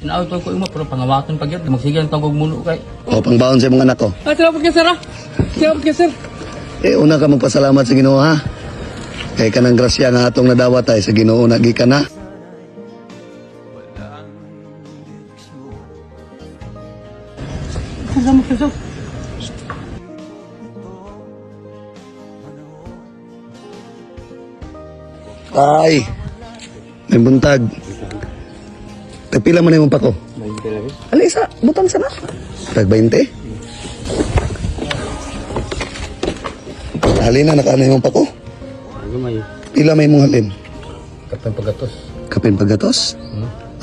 Inaawit ko imo pero pangawaton pag yun. Magsigan tawag muno kay. O, pangbaon sa mga anak ko. Salamat ka sir ah. Salamat ka sir. Una ka magpasalamat sa Ginoo ha. Kay kanang grasya nga atong nadawat ay sa Ginoo na gikan na. Salamat ka sir. Tay, may buntag. Pila man yung pako? 20 lang. Alisa, butang sana. Tag 20. Halina, nakaano yung pako? Gamay. Pila may mong halin? Kapag pagatos. Kapin pagatos?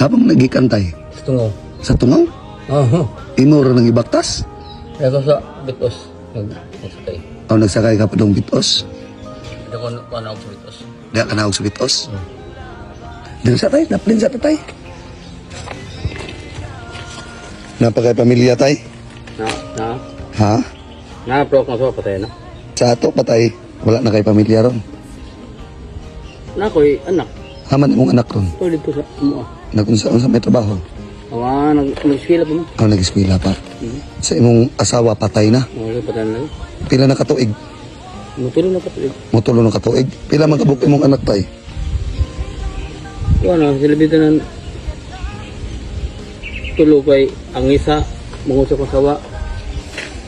Habang nagikantay? Tungaw. Sa tungaw? Oo. Imuro ng ibaktas? Kaya ko sa bitos. Nagsakay. O nagsakay ka pa dong bitos? Hindi ko ano ako bitos. Diya ka naog sa bitos? Diyan sa tay, naplin sa tatay. Napakay pamilya tay? Ha? Na-proc na sa patay na. Sa ato patay, wala na kay pamilya ron. Na ako'y anak. Haman imong anak ron. Ito dito sa mo. Nagunsa sa may trabaho. Awa, nag-eskwela pa mo. O nag-eskwela pa. Sa imong asawa patay na. Wala patay na lang. Pila na katuig? Mutulong na patay. Mutulo ng katuig. Pila man kabuk imong anak tay? Wala, sila dito ng tulo kay ang isa, mangusap ko sawa.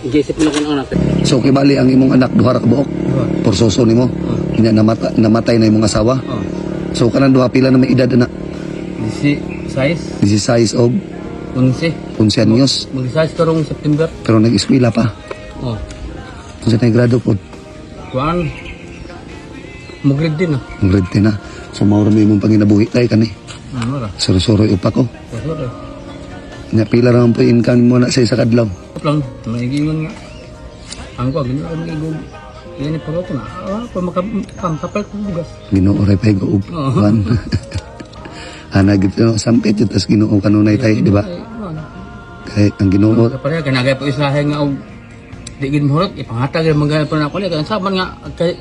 Iisip na ko ng anak. So kibali ang imong anak duha ra ka buok. Porsoso nimo. Ina namatay na imong asawa. So kanang duha pila na may edad na? Size? 16 og 11. 11 anyos. Mag-size karong September. Pero nag-eskwela pa. Oh. Unsa na grado po? Kuan. Mag-grade din ah. Ang grade 10 na. So mao ra may imong panginabuhi tay kani. Ano ra? Suro-suro upa ko. Sorry. Nya pila ra man po income mo na sa isa ka adlaw. Lang, maigingon nga. Ang ko, ganyan ang igong. Yan yung pagkato na. Kung makapal ko bugas. Ginoo ray pay go upan. Ana gito sampit jud tas Ginoo kanunay tay, di ba? Kay ang Ginoo Kapag kanagay po isahe nga og di gid mohurot ipanghatag ang mga pa na ko kaya saman nga kay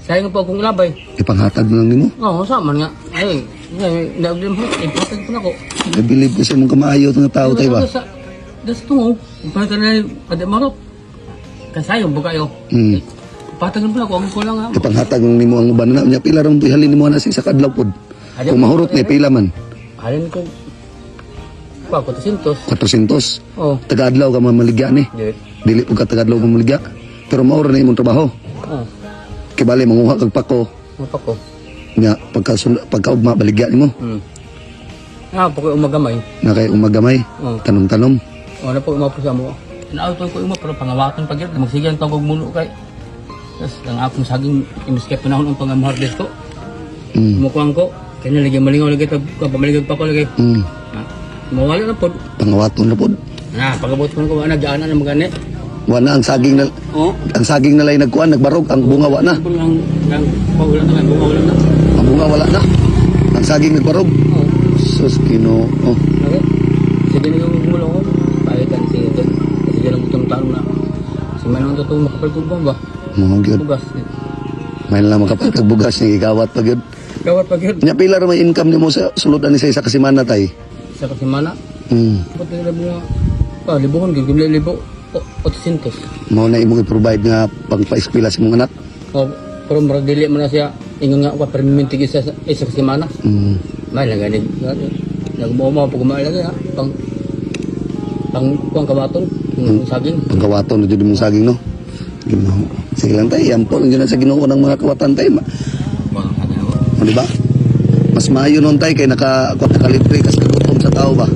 sayang po akong labay. ipanghatag na lang nimo. Oo, saman nga. Ay, nagdim mo ipanghatag po nako. I believe ko sa imong kamaayo nga tao tay ba. Das tungo. Pagka na kada marot. Kasayong bukayo. Patagan po ako ang kulang nga. Ipanghatag ng nimo ang uban na nya pila ra man po halin nimo na sa isa ka adlaw pod. Kung mahurot ni pila man. Halin ko. Pa 400. 400. Oh. Taga-adlaw ka mamaligya ni. Dili po ka taga-adlaw mamaligya. Pero mao ra na imong trabaho. Oh. Kibali manguha kag pako. Apa ko? Nya pagkaugma baligya nimo. Pagka umagamay. Na kay umagamay. Tanom-tanom. Ano po umapo sa mo? Inaauto ko umo pero pangawaton pag yun. Magsigan tawag muno kay. Tapos ang akong saging imiskep panahon ang pangamharvest ko. Mukuang ko. Kaya lagi malingaw lagi ito. Pamaligag pa ko lagi. Mawala na po. Pangawaton na pod. Pagabot ko ko nagdaanan ng mga net. Wana ang saging na ang saging na lay nagkuan nagbarog ang bunga wa na. Ang wala na bunga wala na. Ang bunga wala na. Ang saging nagbarog. Sus Ginoo. Okay. Sige na yung gulo ko. Palitan siya ito. Kasi dyan ang butong taro na. Kasi may naman ito makapaltubang ba? Mo gyud. Bugas. May lang makapagkag bugas ni igawat pa gyud. Gawat pag yun. Nya pila ra may income nimo sa sulod ani sa isa ka semana tay? Sa kasimana. Ba't nila bunga? Libuhon. Gimli libo. 800. Mao na imong i-provide nga pangpa-eskwela sa imong anak. Pero maradili mo na siya. Ingon nga ako, permintig isa ka semana. May lang ganit. Nagbuo pag kumain lagi ha. Pang kabaton. Saging. Pangkawaton na jud imong saging no. Ginoo. Sige lang tay, ampo lang jud sa Ginoo ng mga kawatan tay. Di ba? Mas maayo nun tay kay nakalibre kas kagutom sa tao ba?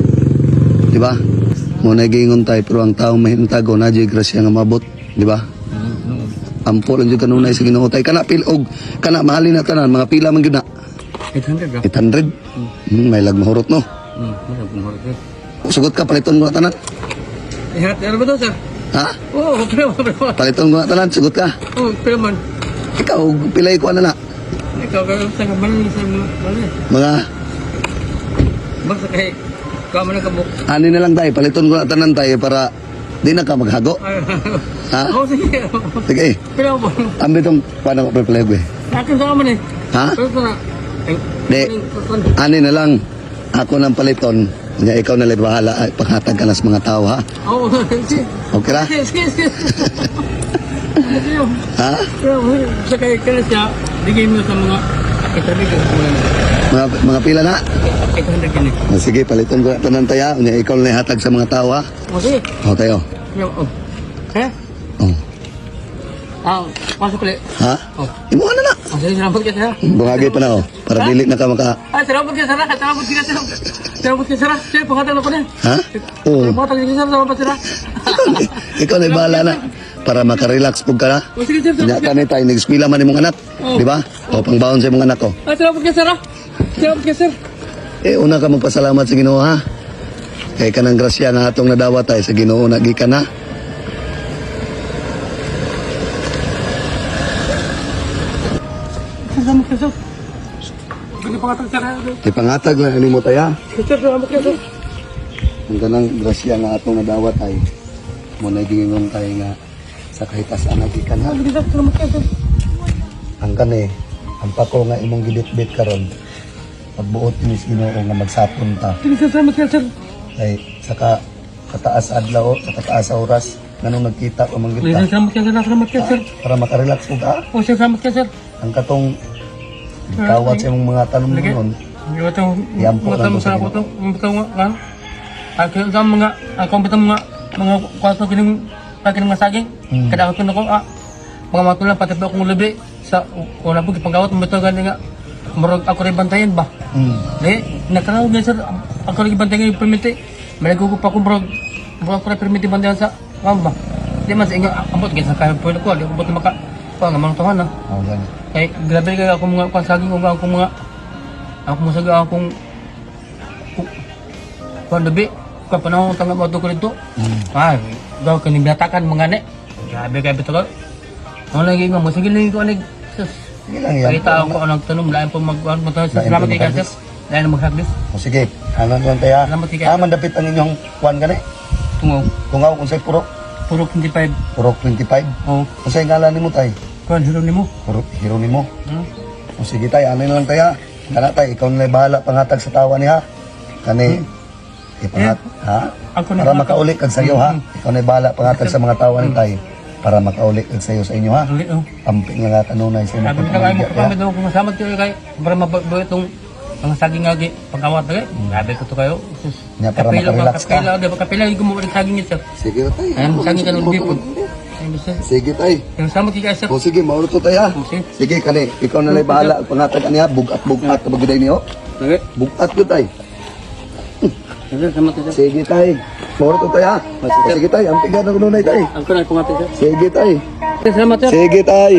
Di ba? Mo na gingon tay pero ang tao mahintago na jud grasya nga mabot, di ba? Ampo lang jud kanunay sa Ginoo tay kana pilog kana mahalin na tanan mga pila man gyud na. 800 800. May lag mahurot no. May mahurot. Sugot ka paliton ko na tanan. Ano ba to sir? Ha? Oo, pero. Paliton ko na tanan, sugot ka. Oo, pero man. Ikaw pilay ko na. Ikaw sa kabalan sa Mga basta kay kamo na kabuk. ani na lang tay, paliton ko na tanan tay para di na ka maghago. Ha? Oo, sige. Sige. Pero po. Ambi tong paano ko pre-play eh. Akin sa man eh. Ha? Pero na. Di. Ani na lang. Ako ng paliton Nya ikaw na lang bahala ay panghatag ka na sa mga tao ha. Oo, sige. Okay ra? Sige. Ha? Sa kaya siya, bigay mo sa mga katabi ko. Mga pila na? 800 yan eh. Sige, paliton ko na tanan taya. Nya ikaw na lang hatag sa mga tao ha. O sige. O tayo. Kaya? Oh. Pasok ulit. Ha? Oh. Imo na na. Sige, salamat ka sir. Bungagi pa na oh. Para dili na ka maka. Salamat ka sir. Salamat ka sir. Sir, pakatang ako na. Ha? Oo. Pakatang ka sir. Salamat sir. Ikaw na bahala na. Para makarelax pug ka na. O sige sir. Nya ka tayo nag-eskwela man imong anak. Di ba? O pangbaon sa imong anak ko. Salamat ka sir. Salamat ka sir. Una ka magpasalamat sa Ginoo ha. Kay kanang grasya nga atong nadawat ay sa Ginoo na gikan na. Salamat ka sir. Bigay pakatang sir. Ipangatag lang ani mo taya. Sir, salamat ka sir. Ang kanang grasya nga atong nadawat ay mo na gingon kay nga sa kahitasan na gikan ha. Bigay sir, salamat ka sir. Ang kani, ang pako nga imong gibit-bit karon. Pagbuot ni Ginoo nga magsapon ta. Sige sir, salamat ka sir. Ay saka kataas adlaw, sa kataas sa oras nganong nagkita o manggit Bigay ka sir, salamat ka sir. para makarelax ug ka. O sir, salamat ka sir. Ang katong kawat sa imong mga tanong Lagi. noon. Yung itong Yampo mga lang tamo to sa sa ako to, yung bitang nga, akin sa mga, ako bitang mga kwarto kining mga saging, kada ako ko, mga matulang pati pa akong lubi, sa, wala po, ipagawat, bitang gani nga, marag ako rin bantayan ba? Di, nagkaroon nga sir, ako rin bantayan yung permiti, malago ko pa ako, marag ako rin permiti bantayan sa, ba? Di man sa inyo, abot, kaya sa kaya po ko, di abot na maka, nga mga tuhan ha. Oh, gani. Kaya grabe kaya ako mga pasaging o ako mga ako masaga akong pandabi ka panahon tanga mo to ko dito. Ay, daw kani binatakan mga ne. Grabe kaya bitaw. Ano lagi nga mo sige lang ko anig. Sus. Sige lang yan. Kita ako anong tanong lain po magkuhan mo tayo. Salamat kay Kanses. Dahil na maghaglis. O sige, hanan lang tayo. Salamat kay Kanses. Mandapit ang inyong kuan gani. Tungaw. Tungaw kung sa'y purok. Puro 25. Purok 25. Oh, Kung sa'y ngalan ni mo tay. kuhan hiro nimo. Purok Hieronimo. Hmm? O sige tay, ano lang tayo. Kana tay, ikaw na bahala pangatag sa tawa niya. Kani, ipangat, ha? Ako na Para pangatag. makaulit kag sayo ha. Ikaw na bahala pangatag sa mga tawa ni tay. Para makaulit kag sayo sa inyo ha. Ulit oh. Amping nga kanunay sa inyo. Sabi nila kayo mo kapamid ako kung masamat kayo kay para mabago itong mga saging nga pagkawat na kayo. Grabe ko to kayo. Sus. Nya, para makarelax ka. Kapila yung gumawa ng saging ito. Sige tay. Ayun, saging ka ng bipod. Ayun, basta. Sige tay. Yung samot kay Kaisa. O sige, mauro to tayo. Sige. Sige, kani, ikaw na lang bahala. Pangatag niya, bugat na bagiday niyo. Okay. Bugat ko tay. Sige, samot kayo. Sige tay. Mauro to tayo. O sige tay, ang tiga na kununay tay. Ang kunay pangapit sir. Sige tay. Salamat sir. Sige tay.